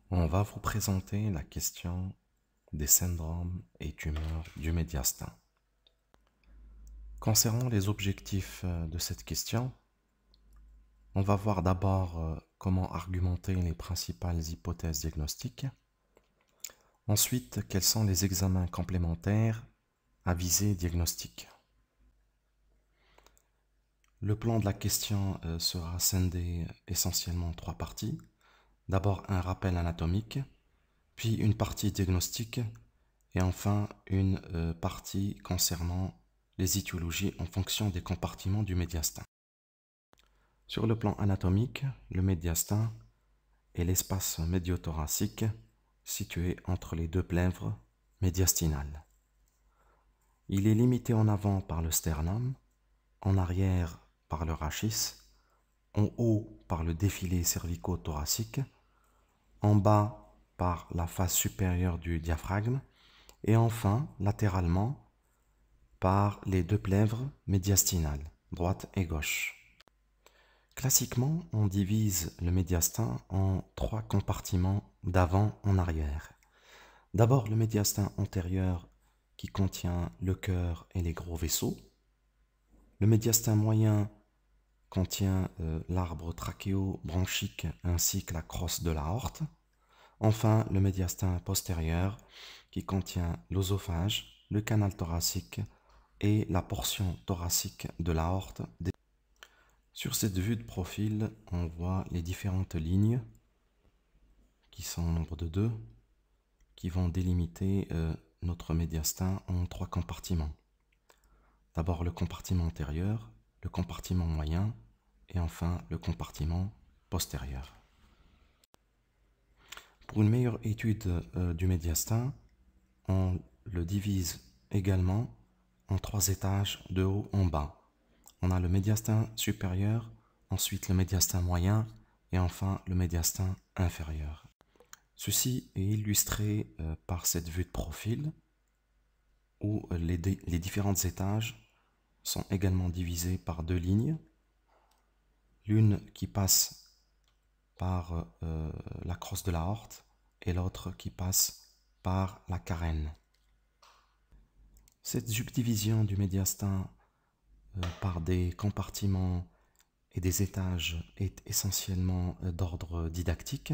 On va vous présenter la question des syndromes et tumeurs du médiastin. Concernant les objectifs de cette question, on va voir d'abord comment argumenter les principales hypothèses diagnostiques. Ensuite, quels sont les examens complémentaires à visée diagnostique. Le plan de la question sera scindé essentiellement en trois parties. D'abord un rappel anatomique, puis une partie diagnostique et enfin une partie concernant les étiologies en fonction des compartiments du médiastin. Sur le plan anatomique, le médiastin est l'espace médiothoracique situé entre les deux plèvres médiastinales. Il est limité en avant par le sternum, en arrière par le rachis, en haut par le défilé cervico-thoracique, en bas par la face supérieure du diaphragme et enfin latéralement par les deux plèvres médiastinales, droite et gauche. Classiquement, on divise le médiastin en trois compartiments d'avant en arrière. D'abord le médiastin antérieur qui contient le cœur et les gros vaisseaux. Le médiastin moyen contient l'arbre trachéo-bronchique ainsi que la crosse de l'aorte. Enfin, le médiastin postérieur qui contient l'œsophage, le canal thoracique et la portion thoracique de l'aorte. Sur cette vue de profil, on voit les différentes lignes qui sont au nombre de 2 qui vont délimiter notre médiastin en trois compartiments. D'abord le compartiment antérieur, le compartiment moyen et enfin le compartiment postérieur. Pour une meilleure étude du médiastin, on le divise également en trois étages de haut en bas. On a le médiastin supérieur, ensuite le médiastin moyen et enfin le médiastin inférieur. Ceci est illustré par cette vue de profil où les différents étages sont également divisés par deux lignes. L'une qui passe par la crosse de l'aorte et l'autre qui passe par la carène. Cette subdivision du médiastin par des compartiments et des étages est essentiellement d'ordre didactique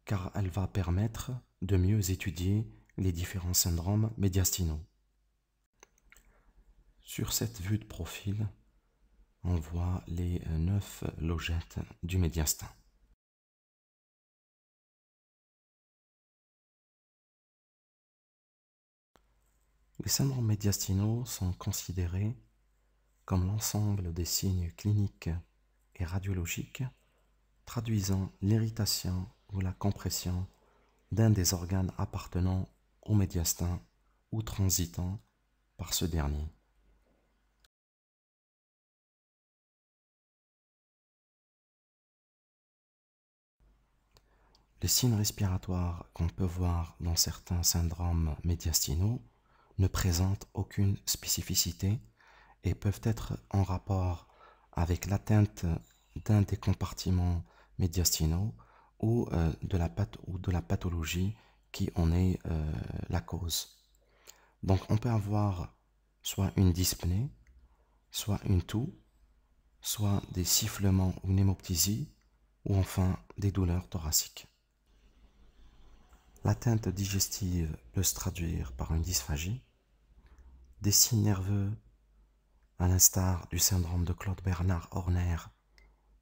car elle va permettre de mieux étudier les différents syndromes médiastinaux. Sur cette vue de profil, on voit les 9 logettes du médiastin. Les syndromes médiastinaux sont considérés comme l'ensemble des signes cliniques et radiologiques traduisant l'irritation ou la compression d'un des organes appartenant au médiastin ou transitant par ce dernier. Les signes respiratoires qu'on peut voir dans certains syndromes médiastinaux ne présentent aucune spécificité et peuvent être en rapport avec l'atteinte d'un des compartiments médiastinaux ou de la pathologie qui en est la cause. Donc on peut avoir soit une dyspnée, soit une toux, soit des sifflements ou une hémoptysie, ou enfin des douleurs thoraciques. L'atteinte digestive peut se traduire par une dysphagie, des signes nerveux à l'instar du syndrome de Claude Bernard Horner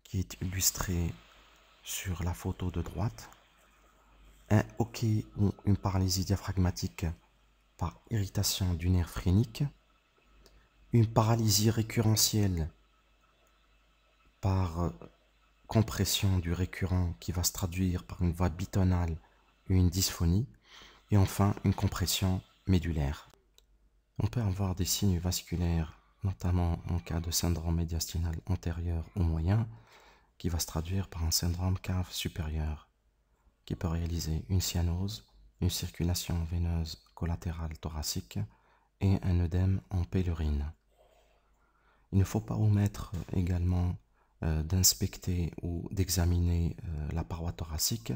qui est illustré sur la photo de droite, un hoquet ou une paralysie diaphragmatique par irritation du nerf phrénique, une paralysie récurrentielle par compression du récurrent qui va se traduire par une voix bitonale ou une dysphonie, et enfin une compression médulaire. On peut avoir des signes vasculaires, notamment en cas de syndrome médiastinal antérieur ou moyen, qui va se traduire par un syndrome cave supérieur, qui peut réaliser une cyanose, une circulation veineuse collatérale thoracique et un œdème en pélurine. Il ne faut pas omettre également d'inspecter ou d'examiner la paroi thoracique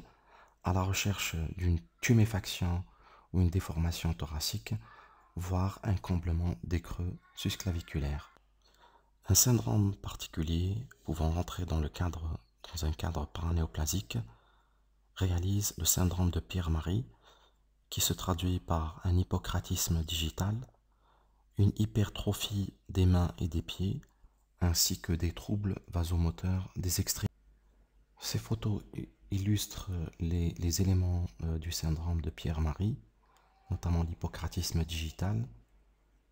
à la recherche d'une tuméfaction ou une déformation thoracique, voire un comblement des creux susclaviculaires. Un syndrome particulier pouvant rentrer dans un cadre paranéoplasique réalise le syndrome de Pierre-Marie, qui se traduit par un hypocratisme digital, une hypertrophie des mains et des pieds, ainsi que des troubles vasomoteurs des extrémités. Ces photos illustrent les éléments du syndrome de Pierre-Marie, notamment l'hypocratisme digital,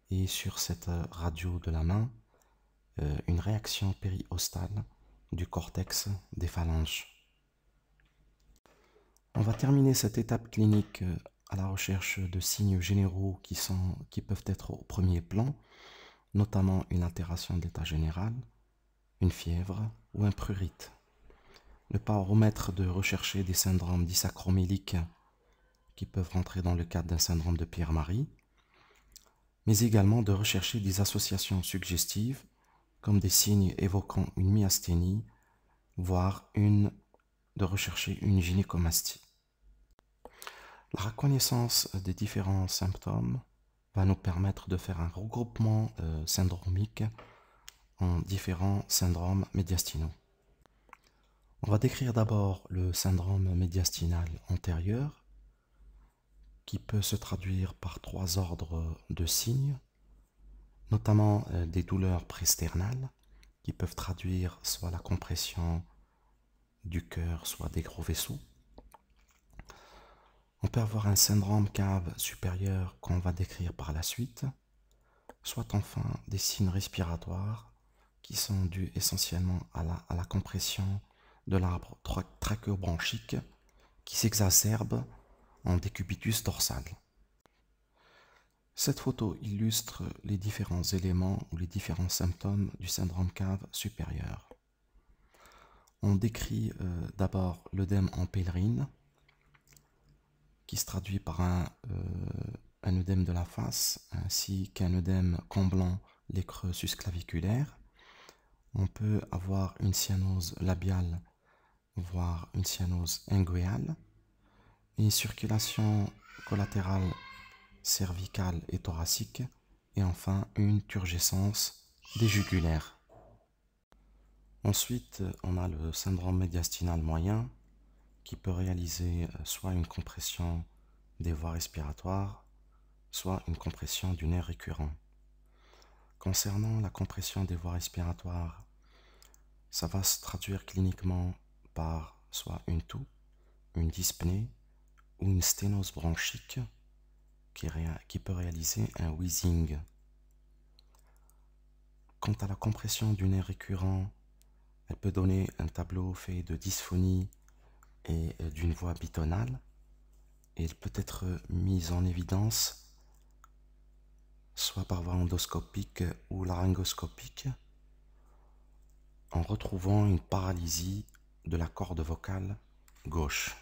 et sur cette radio de la main, une réaction périostale du cortex des phalanges. On va terminer cette étape clinique à la recherche de signes généraux qui peuvent être au premier plan, notamment une altération de l'état général, une fièvre ou un prurite. Ne pas omettre de rechercher des syndromes disacroméliques qui peuvent rentrer dans le cadre d'un syndrome de Pierre-Marie, mais également de rechercher des associations suggestives comme des signes évoquant une myasthénie, voire de rechercher une gynécomastie. La reconnaissance des différents symptômes va nous permettre de faire un regroupement syndromique en différents syndromes médiastinaux. On va décrire d'abord le syndrome médiastinal antérieur, qui peut se traduire par 3 ordres de signes, notamment des douleurs pré-sternales, qui peuvent traduire soit la compression du cœur, soit des gros vaisseaux. On peut avoir un syndrome cave supérieur qu'on va décrire par la suite, soit enfin des signes respiratoires qui sont dus essentiellement à la compression de l'arbre trachéobronchique qui s'exacerbe en décubitus dorsal. Cette photo illustre les différents éléments ou les différents symptômes du syndrome cave supérieur. On décrit d'abord l'œdème en pèlerine, qui se traduit par un œdème de la face, ainsi qu'un œdème comblant les creux susclaviculaires. On peut avoir une cyanose labiale, voire une cyanose inguéale, une circulation collatérale cervicale et thoracique, et enfin une turgescence des jugulaires. Ensuite, on a le syndrome médiastinal moyen, qui peut réaliser soit une compression des voies respiratoires, soit une compression du nerf récurrent. Concernant la compression des voies respiratoires, ça va se traduire cliniquement par soit une toux, une dyspnée ou une sténose bronchique qui peut réaliser un wheezing. Quant à la compression du nerf récurrent, elle peut donner un tableau fait de dysphonie et d'une voix bitonale, et elle peut être mise en évidence soit par voie endoscopique ou laryngoscopique en retrouvant une paralysie de la corde vocale gauche.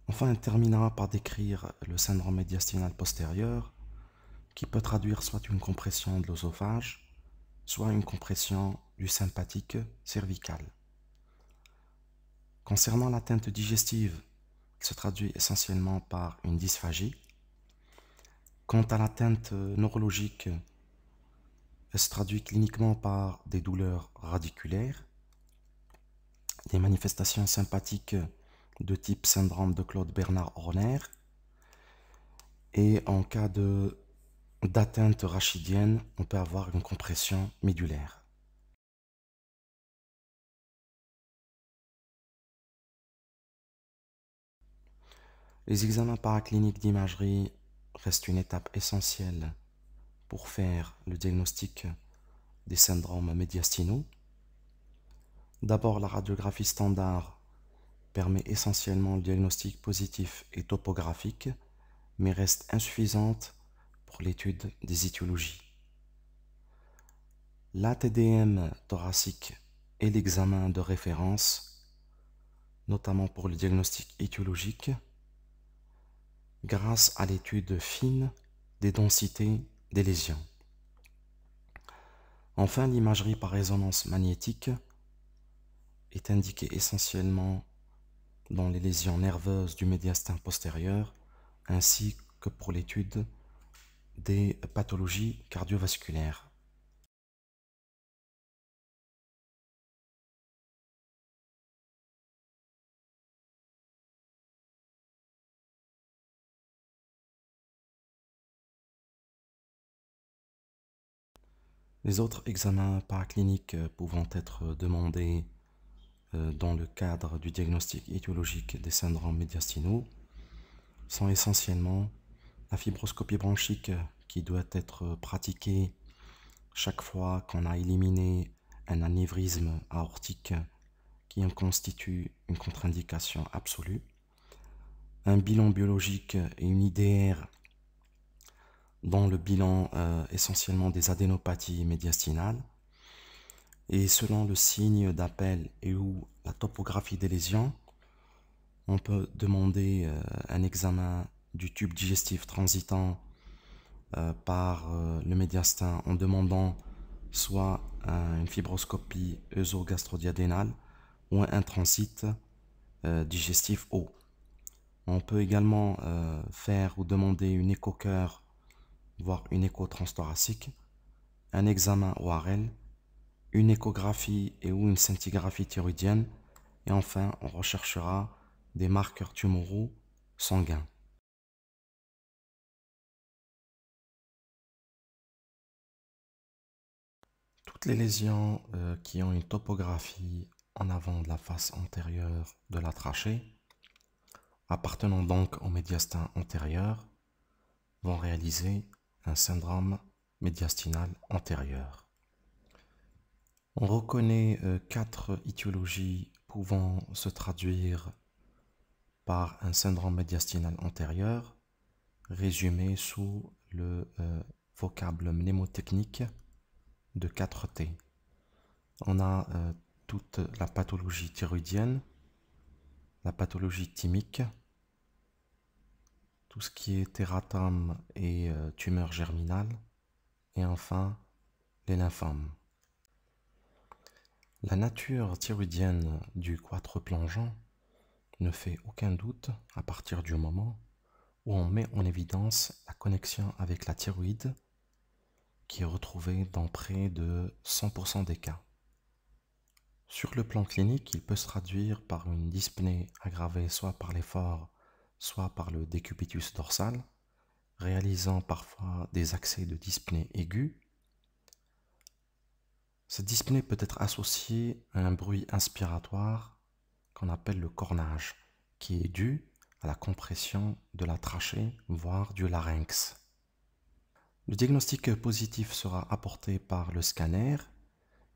Enfin, elle terminera par décrire le syndrome médiastinal postérieur, qui peut traduire soit une compression de l'œsophage, soit une compression du sympathique cervical. Concernant l'atteinte digestive, elle se traduit essentiellement par une dysphagie. Quant à l'atteinte neurologique, elle se traduit cliniquement par des douleurs radiculaires, des manifestations sympathiques de type syndrome de Claude Bernard-Horner, et en cas d'atteinte rachidienne, on peut avoir une compression médulaire. Les examens paracliniques d'imagerie restent une étape essentielle pour faire le diagnostic des syndromes médiastinaux. D'abord, la radiographie standard permet essentiellement le diagnostic positif et topographique, mais reste insuffisante pour l'étude des étiologies. L'ATDM thoracique est l'examen de référence, notamment pour le diagnostic étiologique, grâce à l'étude fine des densités des lésions. Enfin, l'imagerie par résonance magnétique est indiquée essentiellement dans les lésions nerveuses du médiastin postérieur, ainsi que pour l'étude des pathologies cardiovasculaires. Les autres examens paracliniques pouvant être demandés dans le cadre du diagnostic étiologique des syndromes médiastinaux sont essentiellement la fibroscopie bronchique qui doit être pratiquée chaque fois qu'on a éliminé un anévrisme aortique qui en constitue une contre-indication absolue, un bilan biologique et une IDR dont le bilan essentiellement des adénopathies médiastinales, et selon le signe d'appel et ou la topographie des lésions, on peut demander un examen du tube digestif transitant par le médiastin en demandant soit une fibroscopie œsogastrodiadénale ou un transit digestif haut. On peut également faire ou demander une écho-cœur, voire une écho transthoracique, un examen ORL, une échographie et ou une scintigraphie thyroïdienne, et enfin on recherchera des marqueurs tumoraux sanguins. Toutes les lésions qui ont une topographie en avant de la face antérieure de la trachée, appartenant donc au médiastin antérieur, vont réaliser un syndrome médiastinal antérieur. On reconnaît 4 étiologies pouvant se traduire par un syndrome médiastinal antérieur, résumé sous le vocable mnémotechnique de 4T. On a toute la pathologie thyroïdienne, la pathologie thymique, tout ce qui est tératome et tumeur germinale, et enfin les lymphomes. La nature thyroïdienne du quadre plongeant ne fait aucun doute à partir du moment où on met en évidence la connexion avec la thyroïde qui est retrouvée dans près de 100% des cas. Sur le plan clinique, il peut se traduire par une dyspnée aggravée soit par l'effort, soit par le décubitus dorsal, réalisant parfois des accès de dyspnée aiguë. Cette dyspnée peut être associée à un bruit inspiratoire qu'on appelle le cornage, qui est dû à la compression de la trachée, voire du larynx. Le diagnostic positif sera apporté par le scanner,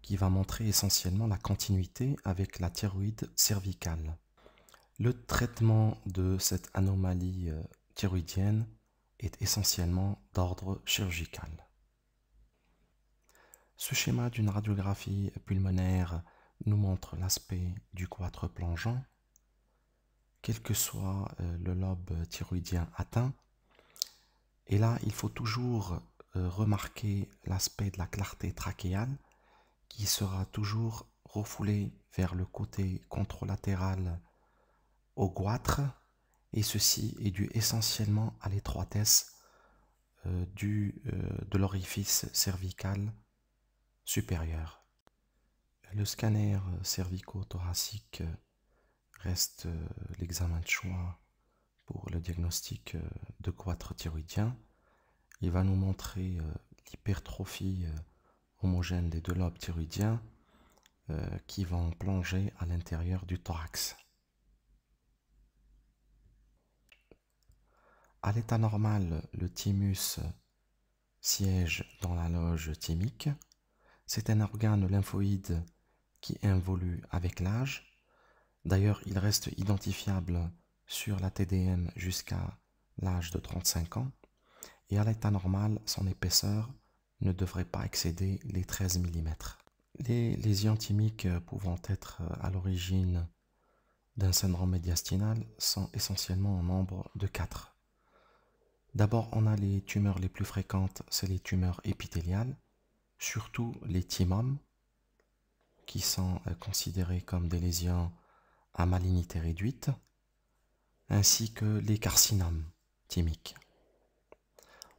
qui va montrer essentiellement la continuité avec la thyroïde cervicale. Le traitement de cette anomalie thyroïdienne est essentiellement d'ordre chirurgical. Ce schéma d'une radiographie pulmonaire nous montre l'aspect du quadre plongeant, quel que soit le lobe thyroïdien atteint. Et là, il faut toujours remarquer l'aspect de la clarté trachéale qui sera toujours refoulé vers le côté contralatéral au goitre, et ceci est dû essentiellement à l'étroitesse de l'orifice cervical supérieur. Le scanner cervico-thoracique reste l'examen de choix pour le diagnostic de goitre thyroïdien. Il va nous montrer l'hypertrophie homogène des deux lobes thyroïdiens qui vont plonger à l'intérieur du thorax. À l'état normal, le thymus siège dans la loge thymique. C'est un organe lymphoïde qui involue avec l'âge. D'ailleurs, il reste identifiable sur la TDM jusqu'à l'âge de 35 ans. Et à l'état normal, son épaisseur ne devrait pas excéder les 13 mm. Les lésions thymiques pouvant être à l'origine d'un syndrome médiastinal sont essentiellement au nombre de 4. D'abord, on a les tumeurs les plus fréquentes, c'est les tumeurs épithéliales, surtout les thymomes, qui sont considérés comme des lésions à malignité réduite, ainsi que les carcinomes thymiques.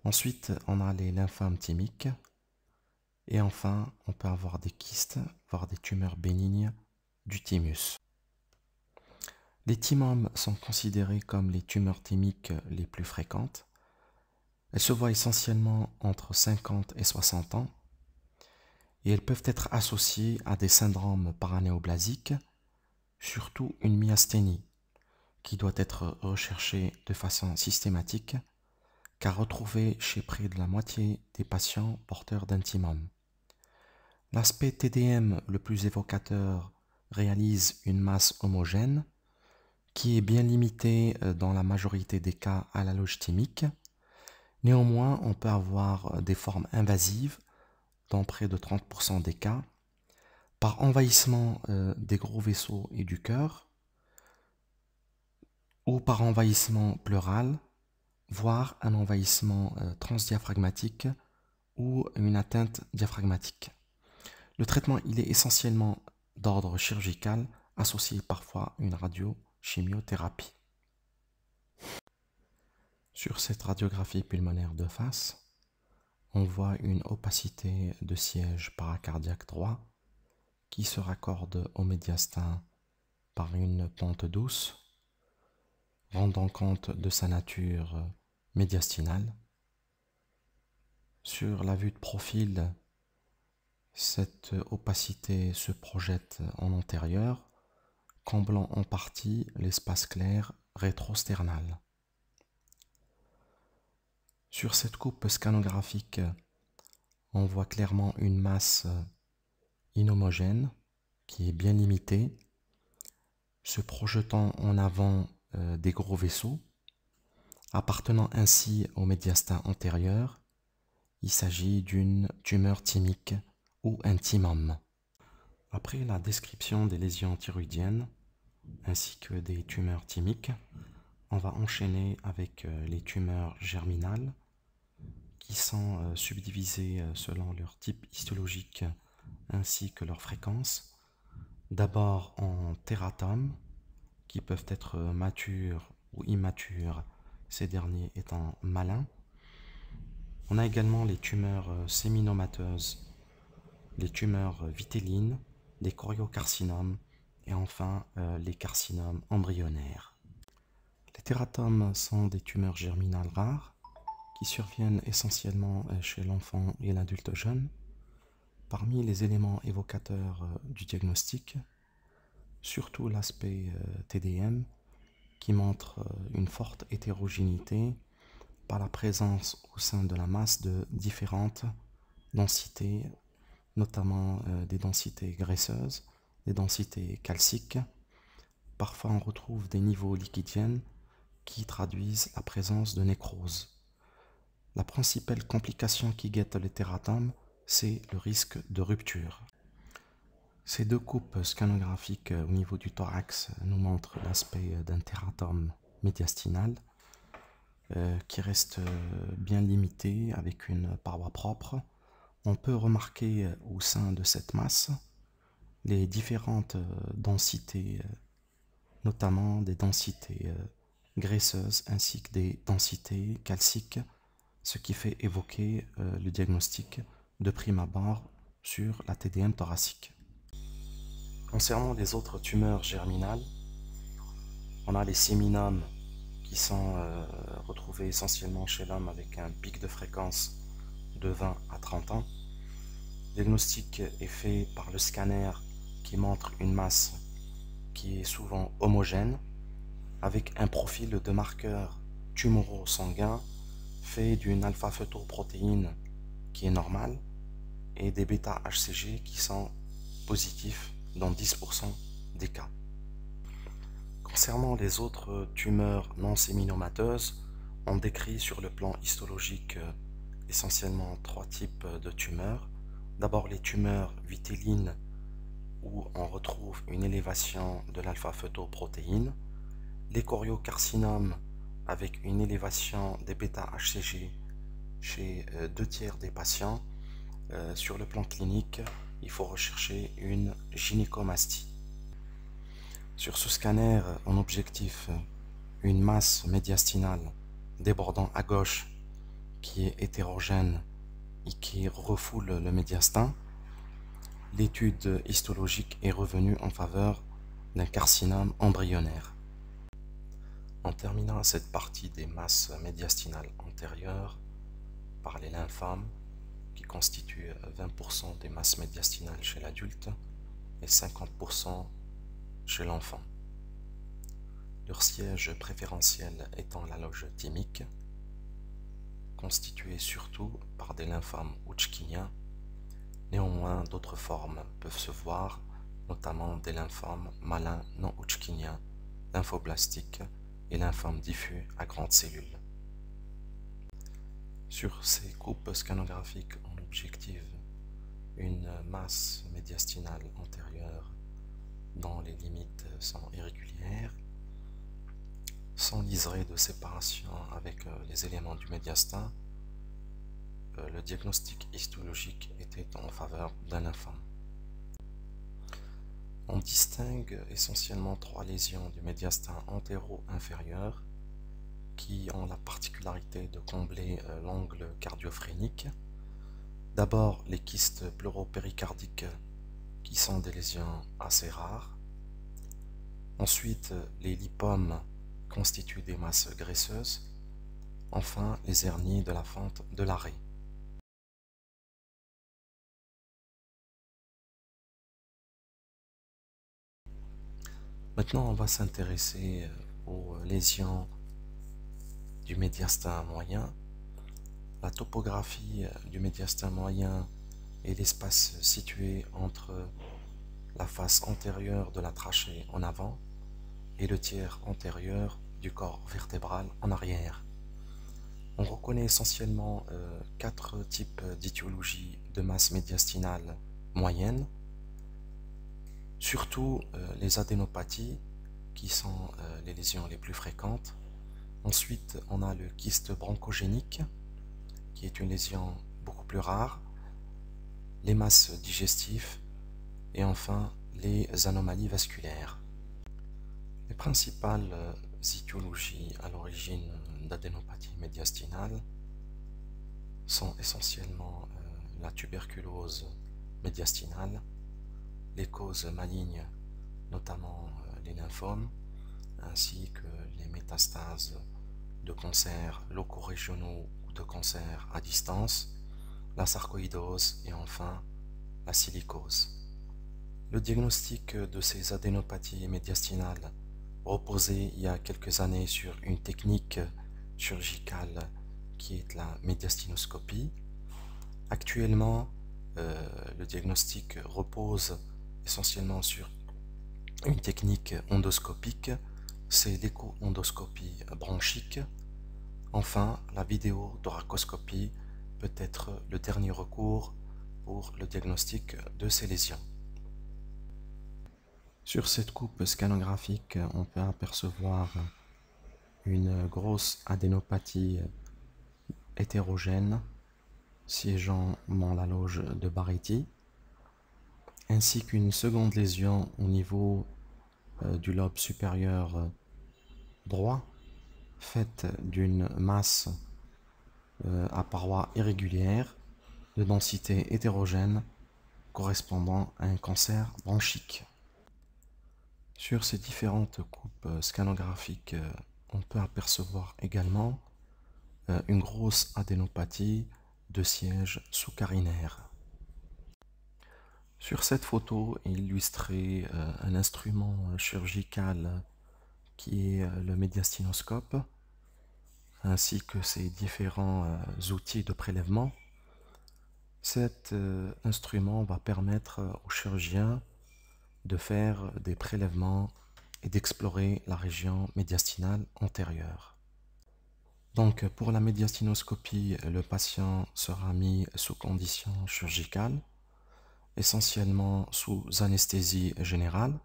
Ensuite, on a les lymphomes thymiques. Et enfin, on peut avoir des kystes, voire des tumeurs bénignes du thymus. Les thymomes sont considérés comme les tumeurs thymiques les plus fréquentes. Elles se voient essentiellement entre 50 et 60 ans et elles peuvent être associées à des syndromes paranéoplasiques, surtout une myasthénie, qui doit être recherchée de façon systématique car retrouvée chez près de la moitié des patients porteurs d'un thymome. L'aspect TDM le plus évocateur réalise une masse homogène qui est bien limitée dans la majorité des cas à la loge thymique. Néanmoins, on peut avoir des formes invasives dans près de 30% des cas par envahissement des gros vaisseaux et du cœur ou par envahissement pleural, voire un envahissement transdiaphragmatique ou une atteinte diaphragmatique. Le traitement il est essentiellement d'ordre chirurgical, associé parfois à une radiochimiothérapie. Sur cette radiographie pulmonaire de face, on voit une opacité de siège paracardiaque droit qui se raccorde au médiastin par une pente douce, rendant compte de sa nature médiastinale. Sur la vue de profil, cette opacité se projette en antérieur, comblant en partie l'espace clair rétrosternal. Sur cette coupe scanographique, on voit clairement une masse inhomogène qui est bien limitée, se projetant en avant des gros vaisseaux, appartenant ainsi au médiastin antérieur. Il s'agit d'une tumeur thymique ou un thymome. Après la description des lésions thyroïdiennes ainsi que des tumeurs thymiques, on va enchaîner avec les tumeurs germinales qui sont subdivisées selon leur type histologique ainsi que leur fréquence. D'abord en tératomes qui peuvent être matures ou immatures, ces derniers étant malins. On a également les tumeurs séminomateuses, les tumeurs vitellines, les choriocarcinomes et enfin les carcinomes embryonnaires. Les tératomes sont des tumeurs germinales rares qui surviennent essentiellement chez l'enfant et l'adulte jeune. Parmi les éléments évocateurs du diagnostic, surtout l'aspect TDM qui montre une forte hétérogénéité par la présence au sein de la masse de différentes densités, notamment des densités graisseuses, des densités calciques. Parfois on retrouve des niveaux liquidiennes qui traduisent la présence de nécrose. La principale complication qui guette les tératomes, c'est le risque de rupture. Ces deux coupes scanographiques au niveau du thorax nous montrent l'aspect d'un tératome médiastinal qui reste bien limité avec une paroi propre. On peut remarquer au sein de cette masse les différentes densités, notamment des densités graisseuses ainsi que des densités calciques, ce qui fait évoquer le diagnostic de prime abord sur la TDM thoracique. Concernant les autres tumeurs germinales, on a les séminomes qui sont retrouvés essentiellement chez l'homme avec un pic de fréquence de 20 à 30 ans. Le diagnostic est fait par le scanner qui montre une masse qui est souvent homogène avec un profil de marqueur tumoraux sanguin fait d'une alpha-fetoprotéine qui est normale et des bêta-HCG qui sont positifs dans 10% des cas. Concernant les autres tumeurs non séminomateuses, on décrit sur le plan histologique essentiellement trois types de tumeurs. D'abord les tumeurs vitellines où on retrouve une élévation de l'alpha-fetoprotéine, les choriocarcinomes avec une élévation des bêta-HCG chez 2/3 des patients. Sur le plan clinique, il faut rechercher une gynécomastie. Sur ce scanner, en objectif, une masse médiastinale débordant à gauche qui est hétérogène et qui refoule le médiastin. L'étude histologique est revenue en faveur d'un carcinome embryonnaire. En terminant cette partie des masses médiastinales antérieures par les lymphomes, qui constituent 20% des masses médiastinales chez l'adulte et 50% chez l'enfant. Leur siège préférentiel étant la loge thymique, constituée surtout par des lymphomes hodgkiniens. Néanmoins, d'autres formes peuvent se voir, notamment des lymphomes malins non hodgkiniens, lymphoblastiques et lymphomes diffus à grandes cellules. Sur ces coupes scanographiques en objective, une masse médiastinale antérieure dont les limites sont irrégulières, sans liseré de séparation avec les éléments du médiastin, le diagnostic histologique était en faveur d'un lymphome. On distingue essentiellement 3 lésions du médiastin antéro-inférieur qui ont la particularité de combler l'angle cardiophérénique. D'abord les kystes pleuropéricardiques qui sont des lésions assez rares. Ensuite les lipomes constituent des masses graisseuses. Enfin les hernies de la fente de l'arrêt. Maintenant, on va s'intéresser aux lésions du médiastin moyen. La topographie du médiastin moyen est l'espace situé entre la face antérieure de la trachée en avant et le tiers antérieur du corps vertébral en arrière. On reconnaît essentiellement 4 types d'étiologie de masse médiastinale moyenne. Surtout les adénopathies qui sont les lésions les plus fréquentes. Ensuite, on a le kyste bronchogénique qui est une lésion beaucoup plus rare, les masses digestives et enfin les anomalies vasculaires. Les principales étiologies à l'origine d'adénopathie médiastinale sont essentiellement la tuberculose médiastinale, les causes malignes, notamment les lymphomes, ainsi que les métastases de cancers locaux régionaux ou de cancers à distance, la sarcoïdose et enfin la silicose. Le diagnostic de ces adénopathies médiastinales reposait il y a quelques années sur une technique chirurgicale qui est la médiastinoscopie. Actuellement, le diagnostic repose essentiellement sur une technique endoscopique, c'est l'écho-endoscopie bronchique. Enfin, la vidéothoracoscopie peut être le dernier recours pour le diagnostic de ces lésions. Sur cette coupe scanographique, on peut apercevoir une grosse adénopathie hétérogène siégeant dans la loge de Barretti, ainsi qu'une seconde lésion au niveau du lobe supérieur droit, faite d'une masse à parois irrégulières de densité hétérogène correspondant à un cancer bronchique. Sur ces différentes coupes scanographiques, on peut apercevoir également une grosse adénopathie de siège sous-carinaire. Sur cette photo est illustré un instrument chirurgical qui est le médiastinoscope, ainsi que ses différents outils de prélèvement. Cet instrument va permettre au chirurgien de faire des prélèvements et d'explorer la région médiastinale antérieure. Donc pour la médiastinoscopie, le patient sera mis sous condition chirurgicale, essentiellement sous anesthésie générale.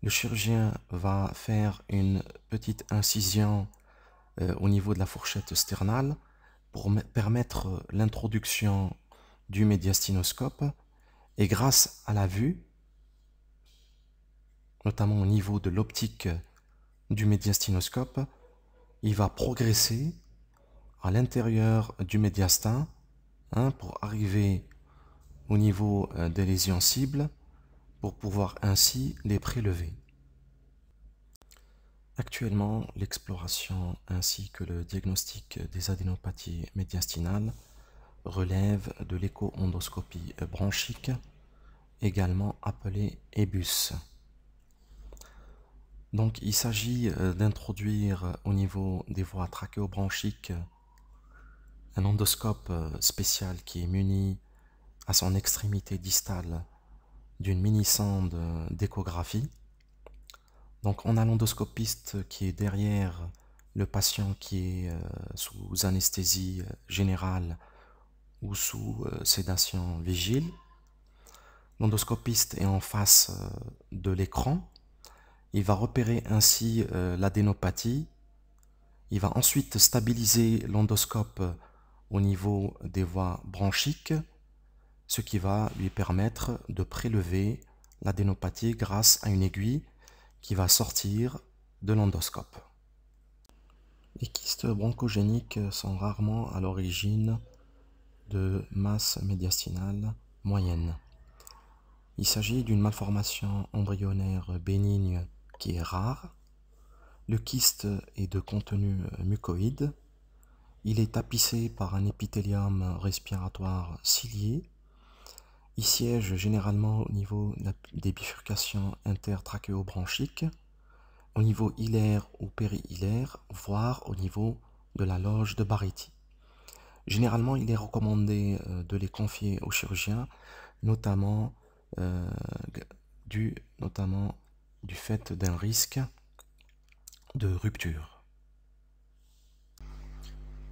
Le chirurgien va faire une petite incision au niveau de la fourchette sternale pour permettre l'introduction du médiastinoscope et grâce à la vue, notamment au niveau de l'optique du médiastinoscope, il va progresser à l'intérieur du médiastin pour arriver au niveau des lésions cibles pour pouvoir ainsi les prélever. Actuellement, l'exploration ainsi que le diagnostic des adénopathies médiastinales relève de l'écho-endoscopie bronchique, également appelée EBUS. Donc il s'agit d'introduire au niveau des voies trachéobronchiques un endoscope spécial qui est muni à son extrémité distale d'une mini-sonde d'échographie. Donc on a l'endoscopiste qui est derrière le patient qui est sous anesthésie générale ou sous sédation vigile. L'endoscopiste est en face de l'écran. Il va repérer ainsi l'adénopathie. Il va ensuite stabiliser l'endoscope au niveau des voies bronchiques, ce qui va lui permettre de prélever l'adénopathie grâce à une aiguille qui va sortir de l'endoscope. Les kystes bronchogéniques sont rarement à l'origine de masse médiastinale moyenne. Il s'agit d'une malformation embryonnaire bénigne qui est rare. Le kyste est de contenu mucoïde. Il est tapissé par un épithélium respiratoire cilié. Il siège généralement au niveau des bifurcations intertrachéobronchiques, au niveau hilaire ou périhilaire, voire au niveau de la loge de Barretti. Généralement, il est recommandé de les confier aux chirurgiens, notamment du fait d'un risque de rupture.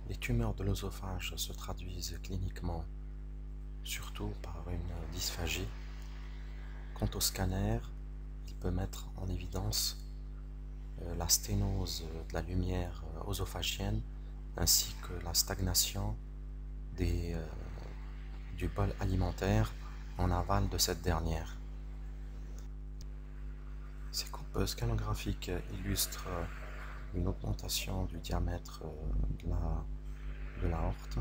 Les tumeurs de l'œsophage se traduisent cliniquement surtout par une dysphagie. Quant au scanner, il peut mettre en évidence la sténose de la lumière œsophagienne ainsi que la stagnation du bol alimentaire en aval de cette dernière. Ces coupes scanographiques illustrent une augmentation du diamètre de l'aorte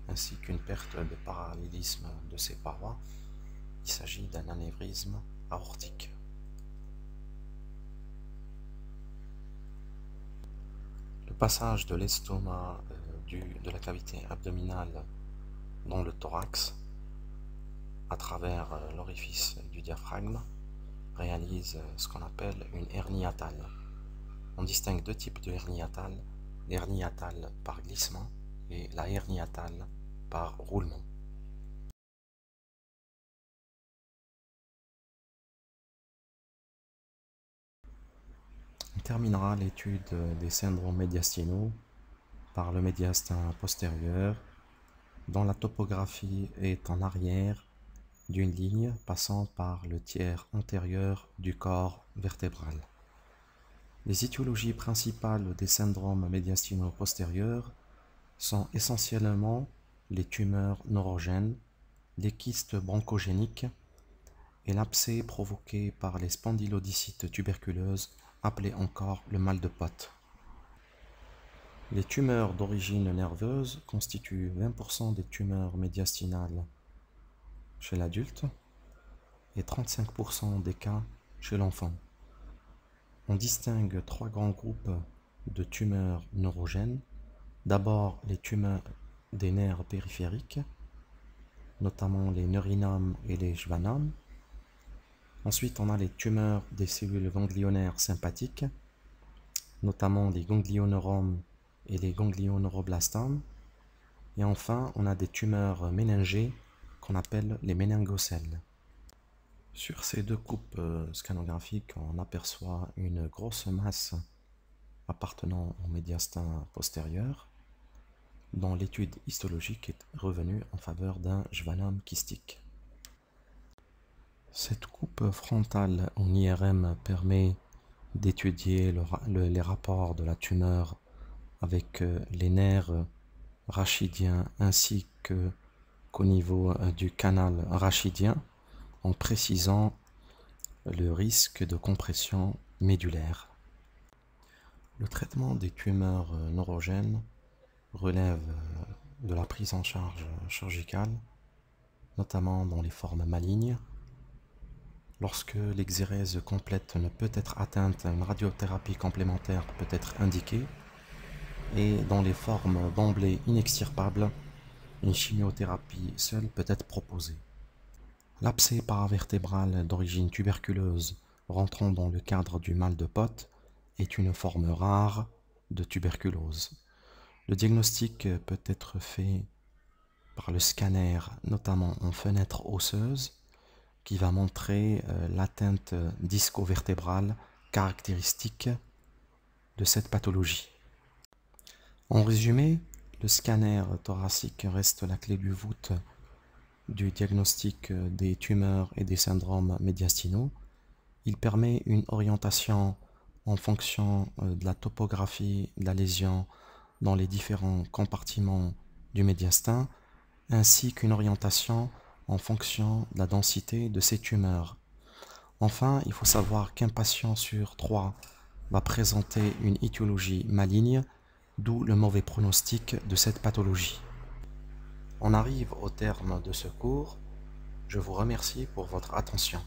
ainsi qu'une perte de parallélisme de ses parois. Il s'agit d'un anévrisme aortique. Le passage de l'estomac de la cavité abdominale dans le thorax à travers l'orifice du diaphragme réalise ce qu'on appelle une hernie hiatale. On distingue deux types de hernie hiatale, l'hernie hiatale par glissement et la hernie hiatale par roulement. On terminera l'étude des syndromes médiastinaux par le médiastin postérieur, dont la topographie est en arrière d'une ligne passant par le tiers antérieur du corps vertébral. Les étiologies principales des syndromes médiastinaux postérieurs sont essentiellement les tumeurs neurogènes, les kystes bronchogéniques et l'abcès provoqué par les spondylodycites tuberculeuses, appelées encore le mal de Pott. Les tumeurs d'origine nerveuse constituent 20% des tumeurs médiastinales chez l'adulte et 35% des cas chez l'enfant. On distingue trois grands groupes de tumeurs neurogènes. D'abord les tumeurs des nerfs périphériques, notamment les neurinomes et les schwannomes. Ensuite, on a les tumeurs des cellules ganglionnaires sympathiques, notamment les ganglioneuromes et les ganglioneuroblastomes. Et enfin, on a des tumeurs méningées qu'on appelle les méningocèles. Sur ces deux coupes scanographiques, on aperçoit une grosse masse appartenant au médiastin postérieur, dont l'étude histologique est revenue en faveur d'un schwannome kystique. Cette coupe frontale en IRM permet d'étudier les rapports de la tumeur avec les nerfs rachidiens ainsi qu'au niveau du canal rachidien, en précisant le risque de compression médulaire. Le traitement des tumeurs neurogènes relève de la prise en charge chirurgicale, notamment dans les formes malignes. Lorsque l'exérèse complète ne peut être atteinte, une radiothérapie complémentaire peut être indiquée. Et dans les formes d'emblée inextirpables, une chimiothérapie seule peut être proposée. L'abcès paravertébral d'origine tuberculeuse rentrant dans le cadre du mal de Pott est une forme rare de tuberculose. Le diagnostic peut être fait par le scanner, notamment en fenêtre osseuse, qui va montrer l'atteinte disco-vertébrale caractéristique de cette pathologie. En résumé, le scanner thoracique reste la clé de voûte du diagnostic des tumeurs et des syndromes médiastinaux. Il permet une orientation en fonction de la topographie de la lésion dans les différents compartiments du médiastin, ainsi qu'une orientation en fonction de la densité de ces tumeurs. Enfin, il faut savoir qu'un patient sur 3 va présenter une étiologie maligne, d'où le mauvais pronostic de cette pathologie. On arrive au terme de ce cours. Je vous remercie pour votre attention.